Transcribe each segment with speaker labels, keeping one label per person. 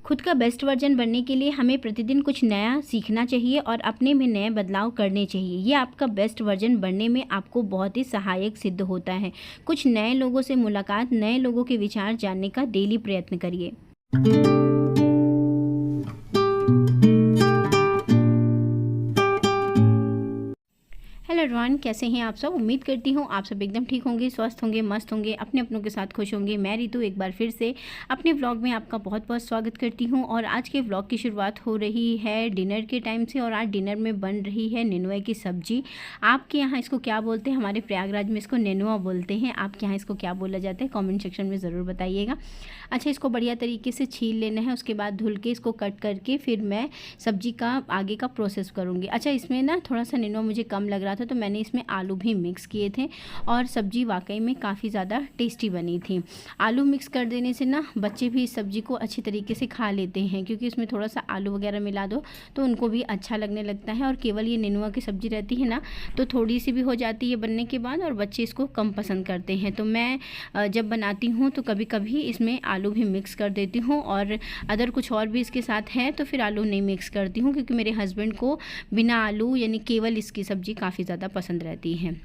Speaker 1: खुद का best version बनने के लिए हमें प्रतिदिन कुछ नया सीखना चाहिए और अपने में नए बदलाव करने चाहिए। ये आपका बेस्ट वर्जन बनने में आपको बहुत ही सहायक सिद्ध होता है। कुछ नए लोगों से मुलाकात, नए लोगों के विचार जानने का डेली प्रयत्न करिए। हेलो एवरीवन, कैसे हैं आप सब। उम्मीद करती हूँ आप सब एकदम ठीक होंगे, स्वस्थ होंगे, मस्त होंगे, अपने अपनों के साथ खुश होंगे। मैं रितु एक बार फिर से अपने व्लॉग में आपका बहुत बहुत स्वागत करती हूँ। और आज के व्लॉग की शुरुआत हो रही है डिनर के टाइम से। और आज डिनर में बन रही है नेनुआ की सब्जी। आपके यहाँ इसको क्या बोलते हैं? हमारे प्रयागराज में इसको नेनुआ बोलते हैं। आपके यहाँ इसको क्या बोला जाता है? कॉमेंट सेक्शन में ज़रूर बताइएगा। अच्छा, इसको बढ़िया तरीके से छील लेना है। उसके बाद धुल के इसको कट करके फिर मैं सब्जी का आगे का प्रोसेस करूँगी। अच्छा, इसमें ना थोड़ा सा नेनुआ मुझे कम लग रहा था तो मैंने इसमें आलू भी मिक्स किए थे और सब्जी वाकई में काफ़ी ज़्यादा टेस्टी बनी थी। आलू मिक्स कर देने से ना बच्चे भी इस सब्ज़ी को अच्छी तरीके से खा लेते हैं, क्योंकि इसमें थोड़ा सा आलू वगैरह मिला दो तो उनको भी अच्छा लगने लगता है। और केवल ये नेनुआ की सब्ज़ी रहती है ना तो थोड़ी सी भी हो जाती है बनने के बाद और बच्चे इसको कम पसंद करते हैं। तो मैं जब बनाती हूँ तो कभी कभी इसमें आलू भी मिक्स कर देती हूँ, और अदर कुछ और भी इसके साथ है तो फिर आलू नहीं मिक्स करती हूँ, क्योंकि मेरे हस्बैंड को बिना आलू यानी केवल इसकी सब्ज़ी काफ़ी ज़्यादा पसंद रहती है।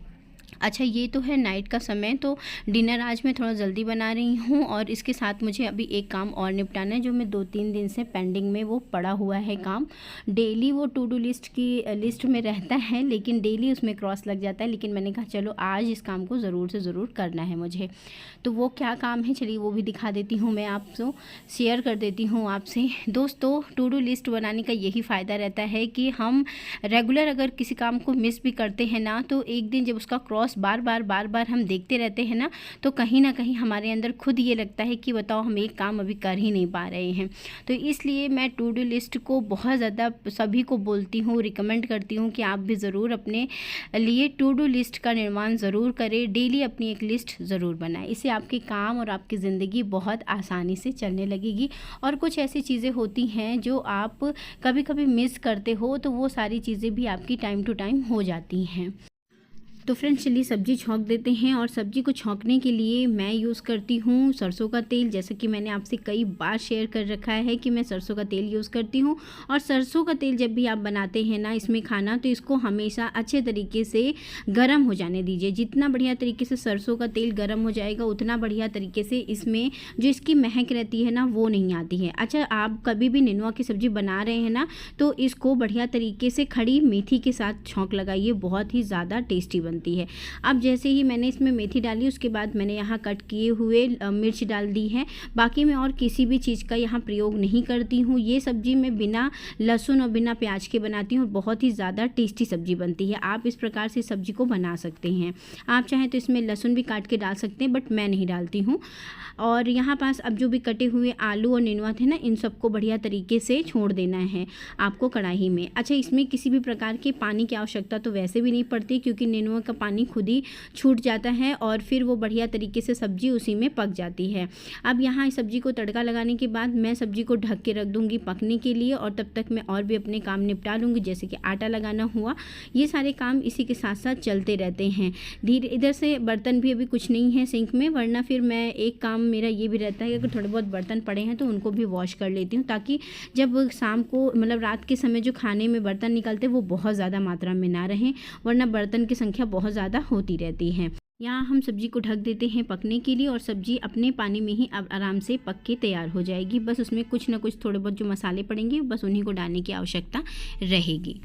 Speaker 1: अच्छा, ये तो है नाइट का समय, तो डिनर आज मैं थोड़ा जल्दी बना रही हूँ। और इसके साथ मुझे अभी एक काम और निपटाना है जो मैं 2-3 दिन से पेंडिंग में वो पड़ा हुआ है काम। डेली वो टू डू लिस्ट की लिस्ट में रहता है, लेकिन डेली उसमें क्रॉस लग जाता है। लेकिन मैंने कहा चलो आज इस काम को ज़रूर से ज़रूर करना है मुझे। तो वो क्या काम है, चलिए वो भी दिखा देती हूँ, मैं आपसे शेयर कर देती हूँ आपसे। दोस्तों, टू डू लिस्ट बनाने का यही फ़ायदा रहता है कि हम रेगुलर अगर किसी काम को मिस भी करते हैं ना, तो एक दिन जब उसका क्रॉस बार बार हम देखते रहते हैं ना, तो कहीं ना कहीं हमारे अंदर खुद ये लगता है कि बताओ हम एक काम अभी कर ही नहीं पा रहे हैं। तो इसलिए मैं टू डू लिस्ट को बहुत ज़्यादा सभी को बोलती हूँ, रिकमेंड करती हूँ कि आप भी ज़रूर अपने लिए टू डू लिस्ट का निर्माण ज़रूर करें। डेली अपनी एक लिस्ट ज़रूर बनाएं। इससे आपके काम और आपकी ज़िंदगी बहुत आसानी से चलने लगेगी। और कुछ ऐसी चीज़ें होती हैं जो आप कभी कभी मिस करते हो, तो वो सारी चीज़ें भी आपकी टाइम टू टाइम हो जाती हैं। तो फ्रेंड्स, चलिए सब्ज़ी छौंक देते हैं। और सब्ज़ी को छौंकने के लिए मैं यूज़ करती हूँ सरसों का तेल। जैसा कि मैंने आपसे कई बार शेयर कर रखा है कि मैं सरसों का तेल यूज़ करती हूँ। और सरसों का तेल जब भी आप बनाते हैं ना इसमें खाना, तो इसको हमेशा अच्छे तरीके से गर्म हो जाने दीजिए। जितना बढ़िया तरीके से सरसों का तेल गर्म हो जाएगा उतना बढ़िया तरीके से इसमें जो इसकी महक रहती है ना वो नहीं आती है। अच्छा, आप कभी भी नेनुआ की सब्ज़ी बना रहे हैं ना तो इसको बढ़िया तरीके से खड़ी मेथी के साथ छौंक लगाइए, बहुत ही ज़्यादा टेस्टी बनती है। अब जैसे ही मैंने इसमें मेथी डाली उसके बाद मैंने यहाँ कट किए हुए मिर्च डाल दी है। बाकी मैं और किसी भी चीज़ का यहाँ प्रयोग नहीं करती हूँ। ये सब्ज़ी मैं बिना लहसुन और बिना प्याज के बनाती हूँ, बहुत ही ज़्यादा टेस्टी सब्ज़ी बनती है। आप इस प्रकार से सब्ज़ी को बना सकते हैं। आप चाहें तो इसमें लहसुन भी काट के डाल सकते हैं, बट मैं नहीं डालती हूँ। और यहाँ पास अब जो भी कटे हुए आलू और नेनुआ थे ना, इन सबको बढ़िया तरीके से छोड़ देना है आपको कढ़ाई में। अच्छा, इसमें किसी भी प्रकार के पानी की आवश्यकता तो वैसे भी नहीं पड़ती, क्योंकि नेनुआ का पानी खुद ही छूट जाता है और फिर वो बढ़िया तरीके से सब्ज़ी उसी में पक जाती है। अब यहाँ इस सब्ज़ी को तड़का लगाने के बाद मैं सब्ज़ी को ढक के रख दूँगी पकने के लिए। और तब तक मैं और भी अपने काम निपटा लूँगी, जैसे कि आटा लगाना हुआ। ये सारे काम इसी के साथ साथ चलते रहते हैं धीरे। इधर से बर्तन भी अभी कुछ नहीं है सिंक में, वरना फिर मैं एक काम मेरा ये भी रहता है कि अगर थोड़े बहुत बर्तन पड़े हैं तो उनको भी वॉश कर लेती हूँ, ताकि जब शाम को मतलब रात के समय जो खाने में बर्तन निकलते हैं वो बहुत ज़्यादा मात्रा में ना रहें, वरना बर्तन की संख्या बहुत ज़्यादा होती रहती है। यहाँ हम सब्ज़ी को ढक देते हैं पकने के लिए, और सब्ज़ी अपने पानी में ही अब आराम से पक के तैयार हो जाएगी। बस उसमें कुछ ना कुछ थोड़े बहुत जो मसाले पड़ेंगे बस उन्हीं को डालने की आवश्यकता रहेगी।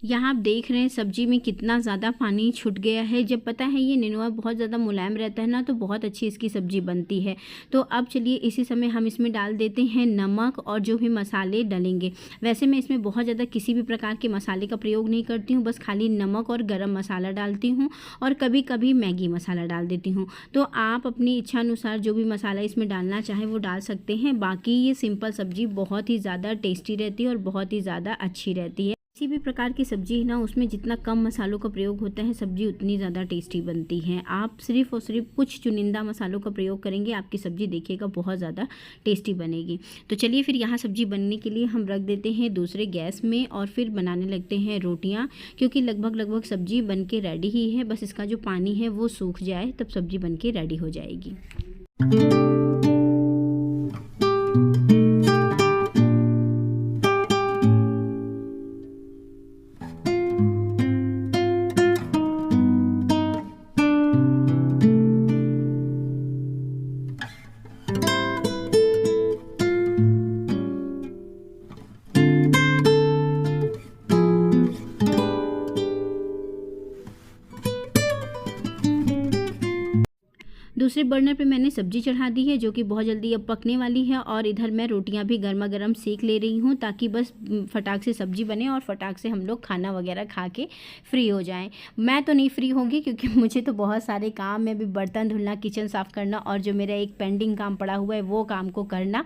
Speaker 1: यहाँ आप देख रहे हैं सब्जी में कितना ज़्यादा पानी छूट गया है। जब पता है ये नेनुआ बहुत ज़्यादा मुलायम रहता है ना तो बहुत अच्छी इसकी सब्ज़ी बनती है। तो अब चलिए इसी समय हम इसमें डाल देते हैं नमक और जो भी मसाले डलेंगे। वैसे मैं इसमें बहुत ज़्यादा किसी भी प्रकार के मसाले का प्रयोग नहीं करती हूँ, बस खाली नमक और गरम मसाला डालती हूँ और कभी कभी मैगी मसाला डाल देती हूँ। तो आप अपनी इच्छा अनुसार जो भी मसाला इसमें डालना चाहें वो डाल सकते हैं। बाकी ये सिंपल सब्ज़ी बहुत ही ज़्यादा टेस्टी रहती है और बहुत ही ज़्यादा अच्छी रहती है। किसी भी प्रकार की सब्ज़ी है ना, उसमें जितना कम मसालों का प्रयोग होता है सब्ज़ी उतनी ज़्यादा टेस्टी बनती है। आप सिर्फ़ और सिर्फ कुछ चुनिंदा मसालों का प्रयोग करेंगे, आपकी सब्ज़ी देखिएगा बहुत ज़्यादा टेस्टी बनेगी। तो चलिए फिर यहाँ सब्ज़ी बनने के लिए हम रख देते हैं दूसरे गैस में और फिर बनाने लगते हैं रोटियाँ, क्योंकि लगभग सब्ज़ी बन के रेडी ही है। बस इसका जो पानी है वो सूख जाए तब सब्ज़ी बन के रेडी हो जाएगी। दूसरे बर्नर पे मैंने सब्ज़ी चढ़ा दी है जो कि बहुत जल्दी अब पकने वाली है, और इधर मैं रोटियां भी गर्मा गर्म सेक ले रही हूँ ताकि बस फटाक से सब्ज़ी बने और फटाक से हम लोग खाना वगैरह खा के फ्री हो जाएं। मैं तो नहीं फ्री होंगी क्योंकि मुझे तो बहुत सारे काम है, भी बर्तन धुलना, किचन साफ़ करना और जो मेरा एक पेंडिंग काम पड़ा हुआ है वो काम को करना।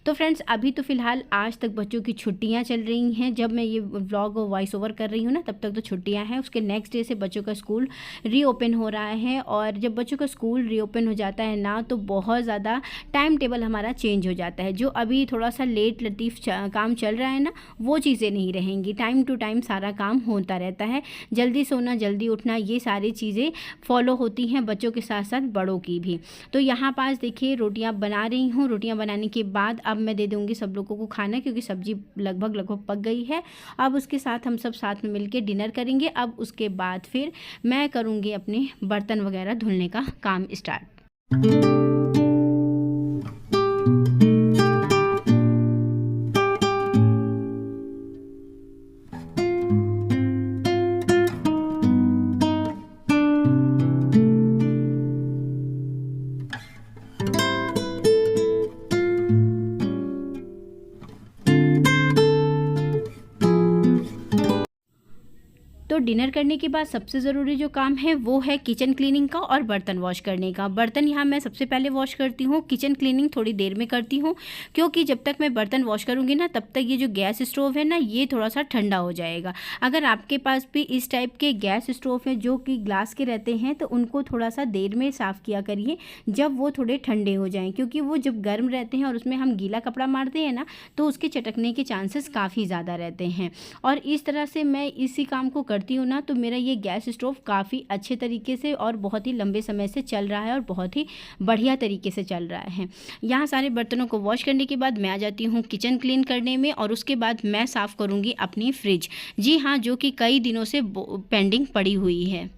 Speaker 1: तो फ्रेंड्स अभी तो फ़िलहाल आज तक बच्चों की छुट्टियाँ चल रही हैं। जब मैं ये व्लॉग वॉइस ओवर कर रही हूँ ना तब तक तो छुट्टियाँ हैं। उसके नेक्स्ट डे से बच्चों का स्कूल रीओपन हो रहा है, और जब बच्चों का स्कूल रीओपन हो जाता है ना तो बहुत ज़्यादा टाइम टेबल हमारा चेंज हो जाता है। जो अभी थोड़ा सा लेट लतीफ़ काम चल रहा है ना वो चीज़ें नहीं रहेंगी। टाइम टू टाइम सारा काम होता रहता है। जल्दी सोना, जल्दी उठना, ये सारी चीज़ें फॉलो होती हैं बच्चों के साथ साथ बड़ों की भी। तो यहाँ पास देखिए रोटियाँ बना रही हूँ। रोटियाँ बनाने के बाद अब मैं दे दूँगी सब लोगों को खाना, क्योंकि सब्ज़ी लगभग पक गई है। अब उसके साथ हम सब साथ में मिलकर डिनर करेंगे। अब उसके बाद फिर मैं करूँगी अपने बर्तन वगैरह धुलने का काम स्टार्ट। तो डिनर करने के बाद सबसे ज़रूरी जो काम है वो है किचन क्लीनिंग का और बर्तन वॉश करने का। बर्तन यहाँ मैं सबसे पहले वॉश करती हूँ, किचन क्लीनिंग थोड़ी देर में करती हूँ, क्योंकि जब तक मैं बर्तन वॉश करूँगी ना तब तक ये जो गैस स्टोव है ना ये थोड़ा सा ठंडा हो जाएगा। अगर आपके पास भी इस टाइप के गैस स्टोव हैं जो कि ग्लास के रहते हैं तो उनको थोड़ा सा देर में साफ़ किया करिए जब वो थोड़े ठंडे हो जाएँ, क्योंकि वो जब गर्म रहते हैं और उसमें हम गीला कपड़ा मारते हैं ना तो उसके चटकने के चांसेस काफ़ी ज़्यादा रहते हैं। और इस तरह से मैं इसी काम को करती हूँ ना तो मेरा ये गैस स्टोव काफ़ी अच्छे तरीके से और बहुत ही लंबे समय से चल रहा है और बहुत ही बढ़िया तरीके से चल रहा है। यहाँ सारे बर्तनों को वॉश करने के बाद मैं आ जाती हूँ किचन क्लीन करने में, और उसके बाद मैं साफ़ करूँगी अपनी फ्रिज। जी हाँ, जो कि कई दिनों से पेंडिंग पड़ी हुई है।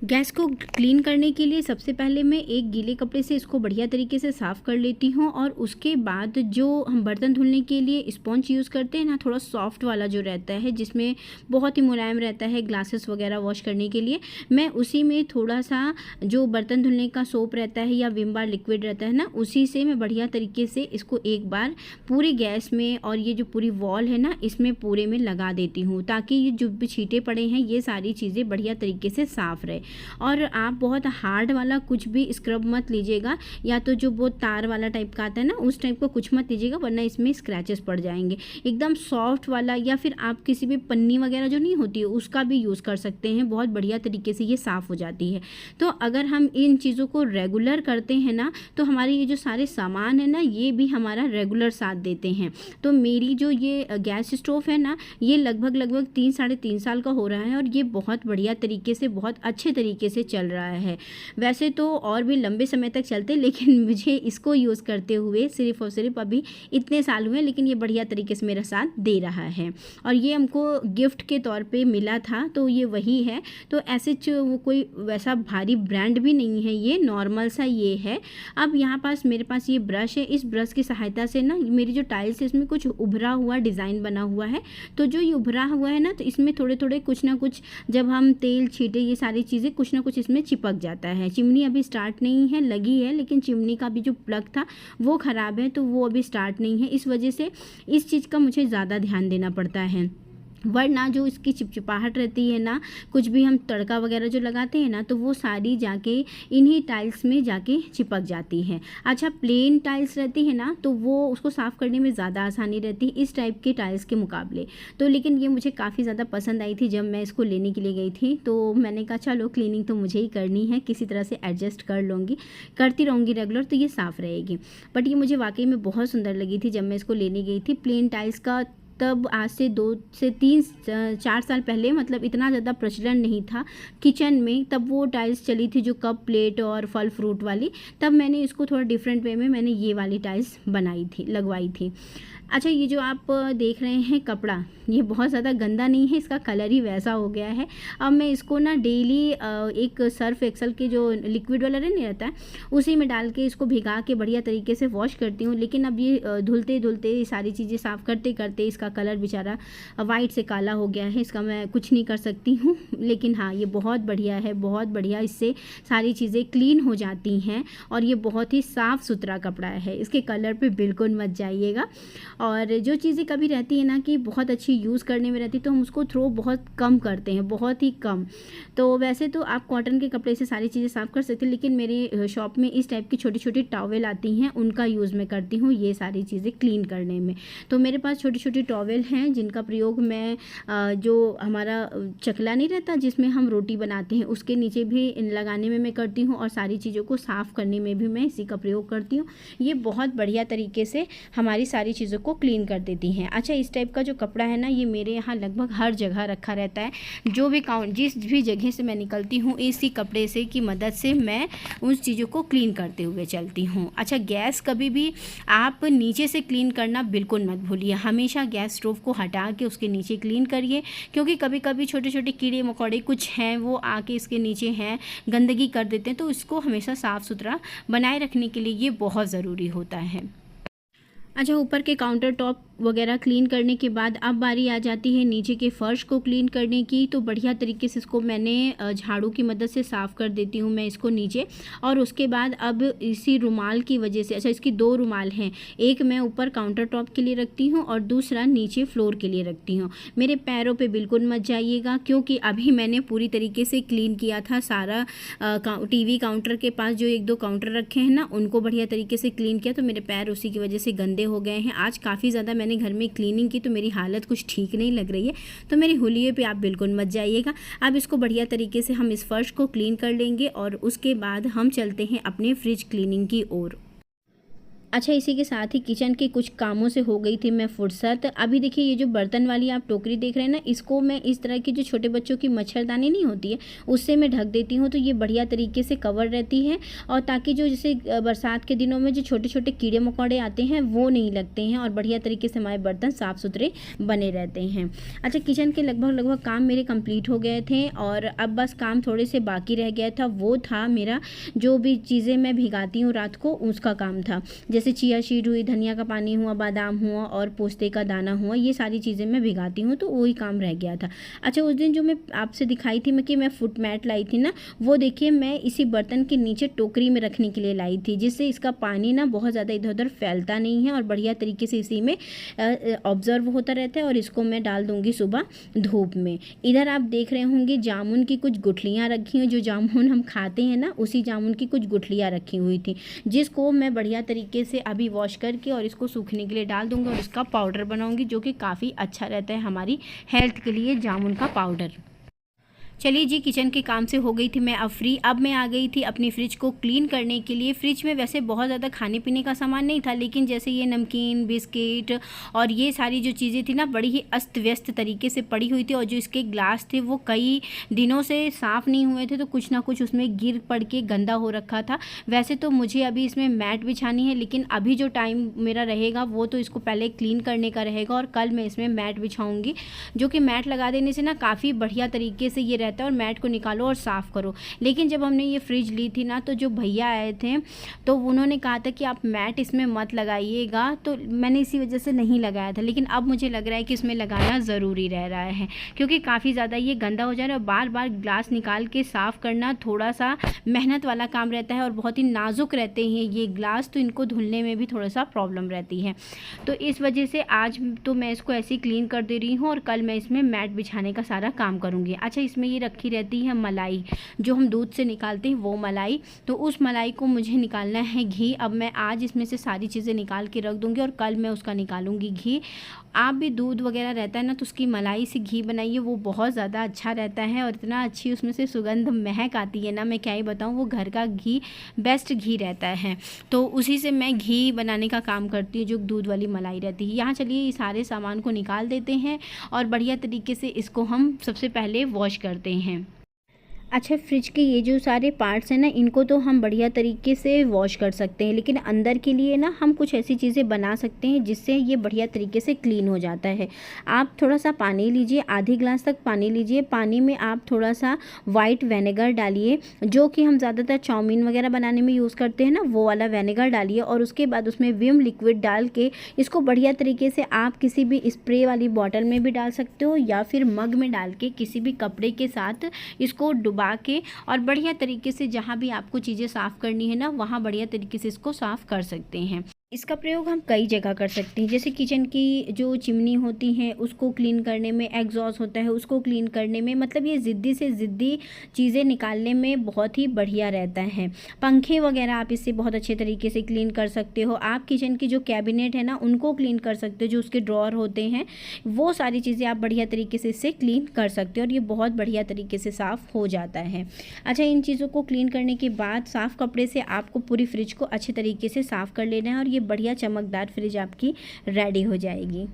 Speaker 1: गैस को क्लीन करने के लिए सबसे पहले मैं एक गीले कपड़े से इसको बढ़िया तरीके से साफ़ कर लेती हूँ, और उसके बाद जो हम बर्तन धुलने के लिए स्पॉन्ज यूज़ करते हैं ना, थोड़ा सॉफ्ट वाला जो रहता है जिसमें बहुत ही मुलायम रहता है ग्लासेस वगैरह वॉश करने के लिए, मैं उसी में थोड़ा सा जो बर्तन धुलने का सोप रहता है या विम बार लिक्विड रहता है ना, उसी से मैं बढ़िया तरीके से इसको एक बार पूरे गैस में और ये जो पूरी वॉल है ना इसमें पूरे में लगा देती हूँ, ताकि ये जो भी छींटे पड़े हैं ये सारी चीज़ें बढ़िया तरीके से साफ़ रहे। और आप बहुत हार्ड वाला कुछ भी स्क्रब मत लीजिएगा, या तो जो वो तार वाला टाइप का आता है ना उस टाइप का कुछ मत लीजिएगा, वरना इसमें स्क्रैचेस पड़ जाएंगे। एकदम सॉफ्ट वाला या फिर आप किसी भी पन्नी वगैरह जो नहीं होती है उसका भी यूज़ कर सकते हैं, बहुत बढ़िया तरीके से ये साफ़ हो जाती है। तो अगर हम इन चीज़ों को रेगुलर करते हैं ना तो हमारे ये जो सारे सामान है ना ये भी हमारा रेगुलर साथ देते हैं। तो मेरी जो ये गैस स्टोव है ना ये लगभग 3-3.5 साल का हो रहा है, और ये बहुत बढ़िया तरीके से बहुत अच्छे तरीके से चल रहा है। वैसे तो और भी लंबे समय तक चलते, लेकिन मुझे इसको यूज़ करते हुए सिर्फ़ और सिर्फ अभी इतने साल हुए, लेकिन ये बढ़िया तरीके से मेरा साथ दे रहा है। और ये हमको गिफ्ट के तौर पे मिला था तो ये वही है। तो ऐसे वो कोई वैसा भारी ब्रांड भी नहीं है, ये नॉर्मल सा ये है। अब यहाँ पास मेरे पास ये ब्रश है, इस ब्रश की सहायता से ना मेरी जो टाइल्स है इसमें कुछ उभरा हुआ डिज़ाइन बना हुआ है, तो जो ये उभरा हुआ है ना तो इसमें थोड़े थोड़े कुछ ना कुछ जब हम तेल छींटे ये सारी चीज़ें कुछ ना कुछ इसमें चिपक जाता है। चिमनी अभी स्टार्ट नहीं है, लगी है लेकिन चिमनी का भी जो प्लग था वो ख़राब है तो वो अभी स्टार्ट नहीं है, इस वजह से इस चीज़ का मुझे ज़्यादा ध्यान देना पड़ता है। वरना जो इसकी चिपचिपाहट रहती है ना, कुछ भी हम तड़का वगैरह जो लगाते हैं ना, तो वो सारी जाके इन्हीं टाइल्स में जाके चिपक जाती है। अच्छा, प्लेन टाइल्स रहती है ना, तो वो उसको साफ़ करने में ज़्यादा आसानी रहती है इस टाइप के टाइल्स के मुकाबले। तो लेकिन ये मुझे काफ़ी ज़्यादा पसंद आई थी जब मैं इसको लेने के लिए गई थी, तो मैंने कहा चलो क्लीनिंग तो मुझे ही करनी है, किसी तरह से एडजस्ट कर लूँगी, करती रहूँगी रेगुलर, तो ये साफ़ रहेगी। बट ये मुझे वाकई में बहुत सुंदर लगी थी जब मैं इसको लेने गई थी। प्लेन टाइल्स का तब आज से 2 से 3 4 साल पहले मतलब इतना ज़्यादा प्रचलन नहीं था किचन में, तब वो टाइल्स चली थी जो कप प्लेट और फल फ्रूट वाली। तब मैंने इसको थोड़ा डिफरेंट वे में मैंने ये वाली टाइल्स बनाई थी, लगवाई थी। अच्छा, ये जो आप देख रहे हैं कपड़ा, ये बहुत ज़्यादा गंदा नहीं है, इसका कलर ही वैसा हो गया है। अब मैं इसको ना डेली एक सर्फ एक्सल के जो लिक्विड वाला नहीं रहता है, उसी में डाल के इसको भिगा के बढ़िया तरीके से वॉश करती हूँ। लेकिन अब ये धुलते धुलते सारी चीज़ें साफ़ करते करते इसका कलर बेचारा वाइट से काला हो गया है। इसका मैं कुछ नहीं कर सकती हूँ, लेकिन हाँ, ये बहुत बढ़िया है, बहुत बढ़िया। इससे सारी चीज़ें क्लीन हो जाती हैं और ये बहुत ही साफ़ सुथरा कपड़ा है। इसके कलर पे बिल्कुल मत जाइएगा। और जो चीज़ें कभी रहती है ना कि बहुत अच्छी यूज़ करने में रहती, तो हम उसको थ्रो बहुत कम करते हैं, बहुत ही कम। तो वैसे तो आप कॉटन के कपड़े से सारी चीज़ें साफ़ कर सकते हैं, लेकिन मेरे शॉप में इस टाइप की छोटी छोटी टॉवेल आती हैं, उनका यूज़ मैं करती हूँ ये सारी चीज़ें क्लीन करने में। तो मेरे पास छोटी छोटी टॉवेल हैं जिनका प्रयोग मैं जो हमारा चकला नहीं रहता जिसमें हम रोटी बनाते हैं, उसके नीचे भी लगाने में मैं करती हूँ, और सारी चीज़ों को साफ़ करने में भी मैं इसी का प्रयोग करती हूँ। ये बहुत बढ़िया तरीके से हमारी सारी चीज़ों को क्लीन कर देती हैं। अच्छा, इस टाइप का जो कपड़ा है ना, ये मेरे यहाँ लगभग हर जगह रखा रहता है। जो भी जिस भी जगह से मैं निकलती हूँ, इसी कपड़े से की मदद से मैं उन चीज़ों को क्लीन करते हुए चलती हूँ। अच्छा, गैस कभी भी आप नीचे से क्लीन करना बिल्कुल मत भूलिए। हमेशा गैस स्टोव को हटा के उसके नीचे क्लीन करिए, क्योंकि कभी कभी छोटे छोटे कीड़े मकोड़े कुछ हैं वो आके इसके नीचे हैं, गंदगी कर देते हैं। तो इसको हमेशा साफ़ सुथरा बनाए रखने के लिए ये बहुत ज़रूरी होता है। अच्छा, ऊपर के काउंटर टॉप वगैरह क्लीन करने के बाद अब बारी आ जाती है नीचे के फ़र्श को क्लीन करने की। तो बढ़िया तरीके से इसको मैंने झाड़ू की मदद से साफ़ कर देती हूँ मैं इसको नीचे। और उसके बाद अब इसी रुमाल की वजह से, अच्छा इसकी 2 रुमाल हैं, एक मैं ऊपर काउंटर टॉप के लिए रखती हूँ और दूसरा नीचे फ्लोर के लिए रखती हूँ। मेरे पैरों पे बिल्कुल मत जाइएगा, क्योंकि अभी मैंने पूरी तरीके से क्लीन किया था सारा टीवी काउंटर के पास जो 1-2 काउंटर रखे हैं ना, उनको बढ़िया तरीके से क्लीन किया, तो मेरे पैर उसी की वजह से गंदे हो गए हैं। आज काफ़ी ज़्यादा मैंने घर में क्लीनिंग की, तो मेरी हालत कुछ ठीक नहीं लग रही है, तो मेरे हुलिये पे आप बिल्कुल मत जाइएगा। अब इसको बढ़िया तरीके से हम इस फर्श को क्लीन कर लेंगे और उसके बाद हम चलते हैं अपने फ्रिज क्लीनिंग की ओर। अच्छा, इसी के साथ ही किचन के कुछ कामों से हो गई थी मैं फुर्सत। अभी देखिए, ये जो बर्तन वाली आप टोकरी देख रहे हैं ना, इसको मैं इस तरह की जो छोटे बच्चों की मच्छरदानी नहीं होती है, उससे मैं ढक देती हूँ, तो ये बढ़िया तरीके से कवर रहती है, और ताकि जो जैसे बरसात के दिनों में जो छोटे छोटे कीड़े मकोड़े आते हैं वो नहीं लगते हैं, और बढ़िया तरीके से हमारे बर्तन साफ़ सुथरे बने रहते हैं। अच्छा, किचन के लगभग काम मेरे कंप्लीट हो गए थे, और अब बस काम थोड़े से बाकी रह गया था। वो था मेरा जो भी चीज़ें मैं भिगाती हूँ रात को, उसका काम था। जैसे चिया सीड हुई, धनिया का पानी हुआ, बादाम हुआ और पोस्ते का दाना हुआ, ये सारी चीज़ें मैं भिगाती हूँ, तो वही काम रह गया था। अच्छा, उस दिन जो मैं आपसे दिखाई थी कि मैं फुट मैट लाई थी ना, वो देखिए मैं इसी बर्तन के नीचे टोकरी में रखने के लिए लाई थी, जिससे इसका पानी ना बहुत ज़्यादा इधर उधर फैलता नहीं है और बढ़िया तरीके से इसी में ऑब्जर्व होता रहता है। और इसको मैं डाल दूँगी सुबह धूप में। इधर आप देख रहे होंगे जामुन की कुछ गुठलियाँ रखी हुई, जो जामुन हम खाते हैं ना, उसी जामुन की कुछ गुठलियाँ रखी हुई थी, जिसको मैं बढ़िया तरीके से अभी वॉश करके और इसको सूखने के लिए डाल दूँगी और इसका पाउडर बनाऊँगी, जो कि काफ़ी अच्छा रहता है हमारी हेल्थ के लिए, जामुन का पाउडर। चलिए जी, किचन के काम से हो गई थी मैं अब फ्री। अब मैं आ गई थी अपनी फ्रिज को क्लीन करने के लिए। फ्रिज में वैसे बहुत ज़्यादा खाने पीने का सामान नहीं था, लेकिन जैसे ये नमकीन, बिस्किट और ये सारी जो चीज़ें थी ना, बड़ी ही अस्त व्यस्त तरीके से पड़ी हुई थी, और जो इसके ग्लास थे वो कई दिनों से साफ़ नहीं हुए थे, तो कुछ ना कुछ उसमें गिर पड़ के गंदा हो रखा था। वैसे तो मुझे अभी इसमें मैट बिछानी है, लेकिन अभी जो टाइम मेरा रहेगा वो तो इसको पहले क्लीन करने का रहेगा, और कल मैं इसमें मैट बिछाऊँगी, जो कि मैट लगा देने से ना काफ़ी बढ़िया तरीके से ये रहता है और मैट को निकालो और साफ़ करो। लेकिन जब हमने ये फ्रिज ली थी ना, तो जो भैया आए थे तो उन्होंने कहा था कि आप मैट इसमें मत लगाइएगा, तो मैंने इसी वजह से नहीं लगाया था। लेकिन अब मुझे लग रहा है कि इसमें लगाना ज़रूरी रह रहा है, क्योंकि काफ़ी ज़्यादा ये गंदा हो जा रहा है और बार बार ग्लास निकाल के साफ़ करना थोड़ा सा मेहनत वाला काम रहता है और बहुत ही नाजुक रहते हैं ये ग्लास, तो इनको धुलने में भी थोड़ा सा प्रॉब्लम रहती है। तो इस वजह से आज तो मैं इसको ऐसे ही क्लीन कर दे रही हूँ और कल मैं इसमें मैट बिछाने का सारा काम करूँगी। अच्छा, इसमें ये रखी रहती है मलाई, जो हम दूध से निकालते हैं वो मलाई, तो उस मलाई को मुझे निकालना है घी। अब मैं आज इसमें से सारी चीज़ें निकाल के रख दूँगी और कल मैं उसका निकालूँगी घी। आप भी दूध वगैरह रहता है ना, तो उसकी मलाई से घी बनाइए, वो बहुत ज़्यादा अच्छा रहता है और इतना अच्छी उसमें से सुगंध महक आती है ना, मैं क्या ही बताऊँ। वो घर का घी बेस्ट घी रहता है, तो उसी से मैं घी बनाने का काम करती हूँ, जो दूध वाली मलाई रहती है। यहाँ चलिए ये सारे सामान को निकाल देते हैं और बढ़िया तरीके से इसको हम सबसे पहले वॉश करते हैं। अच्छा, फ्रिज के ये जो सारे पार्ट्स हैं ना, इनको तो हम बढ़िया तरीके से वॉश कर सकते हैं, लेकिन अंदर के लिए ना हम कुछ ऐसी चीज़ें बना सकते हैं जिससे ये बढ़िया तरीके से क्लीन हो जाता है। आप थोड़ा सा पानी लीजिए, आधी ग्लास तक पानी लीजिए। पानी में आप थोड़ा सा वाइट विनेगर डालिए, जो कि हम ज़्यादातर चाउमीन वगैरह बनाने में यूज़ करते हैं ना, वो वाला विनेगर डालिए। और उसके बाद उसमें विम लिक्विड डाल के इसको बढ़िया तरीके से आप किसी भी स्प्रे वाली बॉटल में भी डाल सकते हो या फिर मग में डाल के किसी भी कपड़े के साथ इसको डुबा के और बढ़िया तरीके से जहाँ भी आपको चीज़ें साफ़ करनी है ना, वहाँ बढ़िया तरीके से इसको साफ़ कर सकते हैं। इसका प्रयोग हम कई जगह कर सकते हैं, जैसे किचन की जो चिमनी होती है उसको क्लीन करने में, एग्जॉस्ट होता है उसको क्लीन करने में, मतलब ये ज़िद्दी से ज़िद्दी चीज़ें निकालने में बहुत ही बढ़िया रहता है। पंखे वगैरह आप इससे बहुत अच्छे तरीके से क्लीन कर सकते हो। आप किचन की जो कैबिनेट है ना, उनको क्लीन कर सकते हो, जो उसके ड्रॉर होते हैं, वो सारी चीज़ें आप बढ़िया तरीके से इससे क्लीन कर सकते हो और ये बहुत बढ़िया तरीके से साफ़ हो जाता है। अच्छा, इन चीज़ों को क्लीन करने के बाद साफ़ कपड़े से आपको पूरी फ्रिज को अच्छे तरीके से साफ़ कर लेना है और ये बढ़िया चमकदार फ्रिज आपकी रेडी हो जाएगी।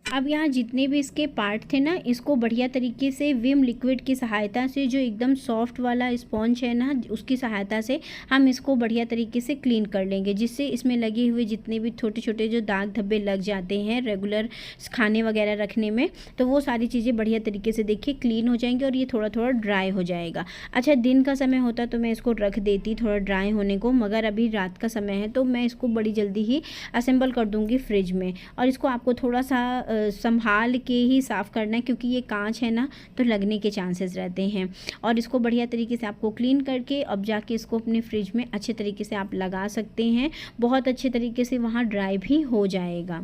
Speaker 1: अब यहाँ जितने भी इसके पार्ट थे ना, इसको बढ़िया तरीके से विम लिक्विड की सहायता से, जो एकदम सॉफ्ट वाला स्पॉन्ज है ना, उसकी सहायता से हम इसको बढ़िया तरीके से क्लीन कर लेंगे, जिससे इसमें लगे हुए जितने भी छोटे छोटे जो दाग धब्बे लग जाते हैं रेगुलर खाने वगैरह रखने में, तो वो सारी चीज़ें बढ़िया तरीके से देखिए क्लीन हो जाएंगी और ये थोड़ा थोड़ा ड्राई हो जाएगा। अच्छा, दिन का समय होता तो मैं इसको रख देती थोड़ा ड्राई होने को, मगर अभी रात का समय है तो मैं इसको बड़ी जल्दी ही असेंबल कर दूँगी फ्रिज में। और इसको आपको थोड़ा सा संभाल के ही साफ़ करना है, क्योंकि ये कांच है ना, तो लगने के चांसेस रहते हैं। और इसको बढ़िया तरीके से आपको क्लीन करके अब जाके इसको अपने फ्रिज में अच्छे तरीके से आप लगा सकते हैं, बहुत अच्छे तरीके से वहाँ ड्राई भी हो जाएगा।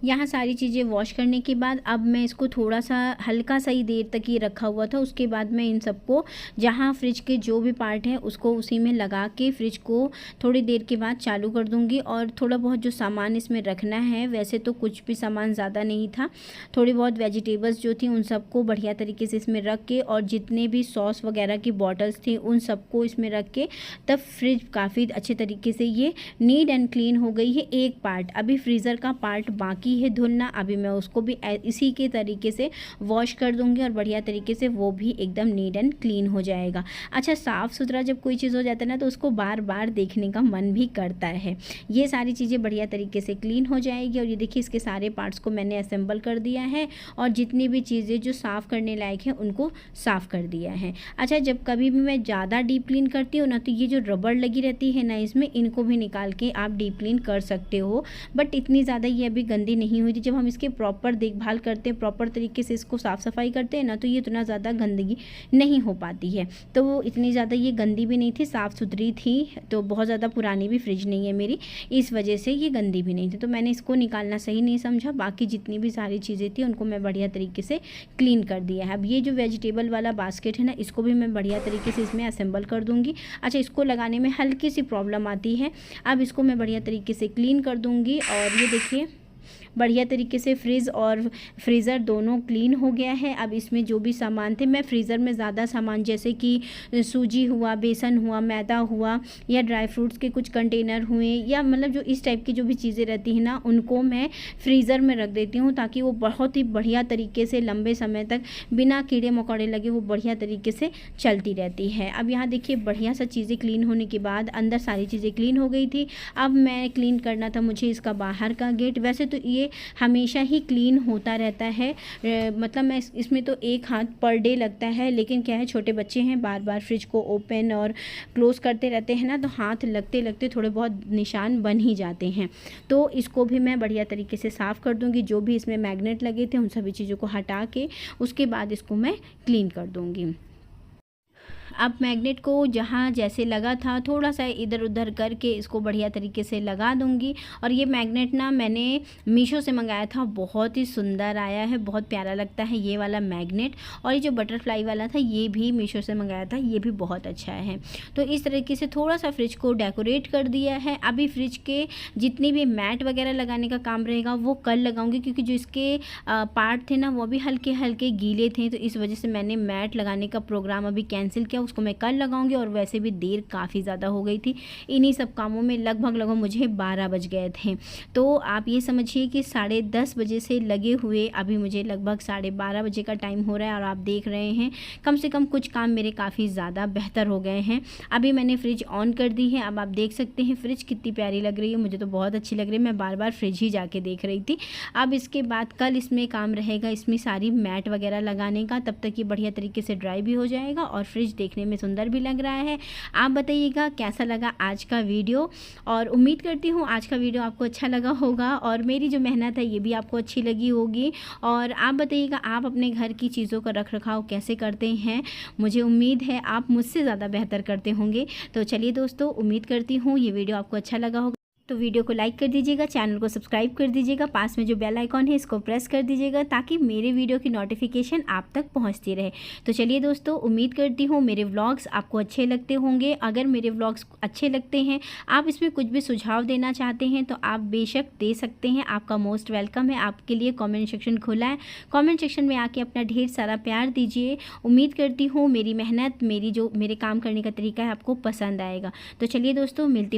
Speaker 1: यहाँ सारी चीज़ें वॉश करने के बाद अब मैं इसको थोड़ा सा हल्का सा ही देर तक ही रखा हुआ था, उसके बाद मैं इन सबको जहाँ फ्रिज के जो भी पार्ट है उसको उसी में लगा के फ्रिज को थोड़ी देर के बाद चालू कर दूँगी। और थोड़ा बहुत जो सामान इसमें रखना है, वैसे तो कुछ भी सामान ज़्यादा नहीं था, थोड़ी बहुत वेजिटेबल्स जो थी उन सबको बढ़िया तरीके से इसमें रख के, और जितने भी सॉस वगैरह की बॉटल्स थी उन सबको इसमें रख के, तब फ्रिज काफ़ी अच्छे तरीके से ये नीट एंड क्लीन हो गई है। एक पार्ट अभी फ्रीज़र का पार्ट बाकी है धुलना, अभी मैं उसको भी इसी के तरीके से वॉश कर दूंगी और बढ़िया तरीके से वो भी एकदम नीट एंड क्लीन हो जाएगा। अच्छा, साफ़ सुथरा जब कोई चीज़ हो जाता है ना, तो उसको बार बार देखने का मन भी करता है। ये सारी चीज़ें बढ़िया तरीके से क्लीन हो जाएगी और ये देखिए इसके सारे पार्ट्स को मैंने असेंबल कर दिया है और जितनी भी चीज़ें जो साफ़ करने लायक है उनको साफ़ कर दिया है। अच्छा, जब कभी भी मैं ज़्यादा डीप क्लीन करती हूँ ना, तो ये जो रबड़ लगी रहती है ना इसमें, इनको भी निकाल के आप डीप क्लीन कर सकते हो, बट इतनी ज़्यादा ये अभी गंदी गंदी नहीं हुई थी। जब हम इसके प्रॉपर देखभाल करते हैं, प्रॉपर तरीके से इसको साफ़ सफाई करते हैं ना, तो ये इतना ज़्यादा गंदगी नहीं हो पाती है। तो इतनी ज़्यादा ये गंदी भी नहीं थी, साफ़ सुथरी थी। तो बहुत ज़्यादा पुरानी भी फ्रिज नहीं है मेरी, इस वजह से ये गंदी भी नहीं थी। तो मैंने इसको निकालना सही नहीं समझा। बाकी जितनी भी सारी चीज़ें थी उनको मैं बढ़िया तरीके से क्लीन कर दिया है। अब ये जो वेजिटेबल वाला बास्केट है ना, इसको भी मैं बढ़िया तरीके से इसमें असेंबल कर दूँगी। अच्छा, इसको लगाने में हल्की सी प्रॉब्लम आती है। अब इसको मैं बढ़िया तरीके से क्लीन कर दूँगी। और ये देखिए बढ़िया तरीके से फ्रिज और फ्रीज़र दोनों क्लीन हो गया है। अब इसमें जो भी सामान थे, मैं फ्रीज़र में ज़्यादा सामान जैसे कि सूजी हुआ, बेसन हुआ, मैदा हुआ, या ड्राई फ्रूट्स के कुछ कंटेनर हुए, या मतलब जो इस टाइप की जो भी चीज़ें रहती हैं ना, उनको मैं फ्रीज़र में रख देती हूँ ताकि वो बहुत ही बढ़िया तरीके से लंबे समय तक बिना कीड़े मकोड़े लगे वो बढ़िया तरीके से चलती रहती है। अब यहाँ देखिए बढ़िया सा चीज़ें क्लीन होने के बाद अंदर सारी चीज़ें क्लीन हो गई थी। अब मैं क्लीन करना था मुझे इसका बाहर का गेट। वैसे तो ये हमेशा ही क्लीन होता रहता है, मतलब मैं इसमें तो एक हाथ पर डे लगता है, लेकिन क्या है छोटे बच्चे हैं, बार बार फ्रिज को ओपन और क्लोज़ करते रहते हैं ना, तो हाथ लगते लगते थोड़े बहुत निशान बन ही जाते हैं। तो इसको भी मैं बढ़िया तरीके से साफ़ कर दूँगी। जो भी इसमें मैग्नेट लगे थे उन सभी चीज़ों को हटा के उसके बाद इसको मैं क्लीन कर दूँगी। अब मैग्नेट को जहाँ जैसे लगा था थोड़ा सा इधर उधर करके इसको बढ़िया तरीके से लगा दूँगी। और ये मैग्नेट ना मैंने मीशो से मंगाया था, बहुत ही सुंदर आया है, बहुत प्यारा लगता है ये वाला मैग्नेट। और ये जो बटरफ्लाई वाला था ये भी मीशो से मंगाया था, ये भी बहुत अच्छा है। तो इस तरीके से थोड़ा सा फ्रिज को डेकोरेट कर दिया है। अभी फ्रिज के जितनी भी मैट वगैरह लगाने का काम रहेगा वो कल लगाऊंगी, क्योंकि जो इसके पार्ट थे ना वो भी हल्के हल्के गीले थे, तो इस वजह से मैंने मैट लगाने का प्रोग्राम अभी कैंसिल किया। उसको मैं कल लगाऊंगी। और वैसे भी देर काफ़ी ज़्यादा हो गई थी, इन्हीं सब कामों में लगभग मुझे 12 बज गए थे। तो आप ये समझिए कि 10:30 बजे से लगे हुए अभी मुझे लगभग 12:30 बजे का टाइम हो रहा है। और आप देख रहे हैं कम से कम कुछ काम मेरे काफ़ी ज़्यादा बेहतर हो गए हैं। अभी मैंने फ्रिज ऑन कर दी है। अब आप देख सकते हैं फ्रिज कितनी प्यारी लग रही है, मुझे तो बहुत अच्छी लग रही है। मैं बार बार फ्रिज ही जाके देख रही थी। अब इसके बाद कल इसमें काम रहेगा, इसमें सारी मैट वगैरह लगाने का। तब तक ये बढ़िया तरीके से ड्राई भी हो जाएगा और फ्रिज देखने में सुंदर भी लग रहा है। आप बताइएगा कैसा लगा आज का वीडियो, और उम्मीद करती हूँ आज का वीडियो आपको अच्छा लगा होगा और मेरी जो मेहनत है ये भी आपको अच्छी लगी होगी। और आप बताइएगा आप अपने घर की चीज़ों का रख रखाव कैसे करते हैं। मुझे उम्मीद है आप मुझसे ज़्यादा बेहतर करते होंगे। तो चलिए दोस्तों, उम्मीद करती हूँ ये वीडियो आपको अच्छा लगा होगा। तो वीडियो को लाइक कर दीजिएगा, चैनल को सब्सक्राइब कर दीजिएगा, पास में जो बेल आइकॉन है इसको प्रेस कर दीजिएगा ताकि मेरे वीडियो की नोटिफिकेशन आप तक पहुंचती रहे। तो चलिए दोस्तों, उम्मीद करती हूँ मेरे व्लॉग्स आपको अच्छे लगते होंगे। अगर मेरे व्लॉग्स अच्छे लगते हैं, आप इसमें कुछ भी सुझाव देना चाहते हैं तो आप बेशक दे सकते हैं, आपका मोस्ट वेलकम है। आपके लिए कॉमेंट सेक्शन खुला है, कॉमेंट सेक्शन में आके अपना ढेर सारा प्यार दीजिए। उम्मीद करती हूँ मेरी मेहनत, मेरे काम करने का तरीका है आपको पसंद आएगा। तो चलिए दोस्तों, मिलती